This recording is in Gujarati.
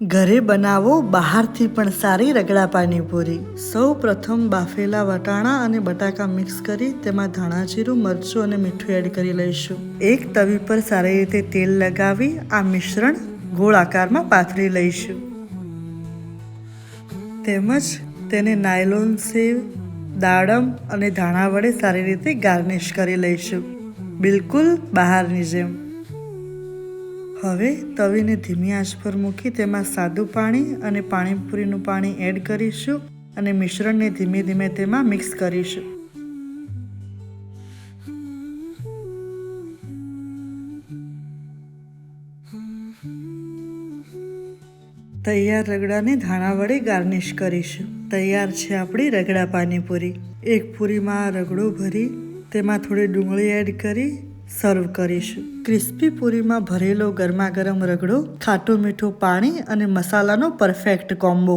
ઘરે બનાવો બહારથી પણ સારી રગડા પાણીપુરી। સૌ પ્રથમ બાફેલા વટાણા અને બટાકા મિક્સ કરી તેમાં ધાણા જીરું, મરચું અને મીઠું એડ કરી લઈશું। એક તવી પર સારી રીતે તેલ લગાવી આ મિશ્રણ ગોળ આકારમાં પાથરી લઈશું। તેમજ તેને નાયલોન સેવ, દાડમ અને ધાણા વડે સારી રીતે ગાર્નિશ કરી લઈશું, બિલકુલ બહારની જેમ। હવે તવીને ધીમી આંચ પર મૂકી તેમાં સાદું પાણી અને પાણીપુરીનું પાણી એડ કરીશું અને મિશ્રણને ધીમે ધીમે તેમાં મિક્સ કરીશું। તૈયાર રગડાને ધાણા વડે ગાર્નિશ કરીશું। તૈયાર છે આપણી રગડા પાણીપુરી। એક પૂરીમાં રગડો ભરી તેમાં થોડી ડુંગળી એડ કરી સર્વ કરીશું। ક્રિસ્પી પૂરીમાં ભરેલો ગરમા ગરમ રગડો, ખાટું મીઠું પાણી અને મસાલાનો પરફેક્ટ કોમ્બો।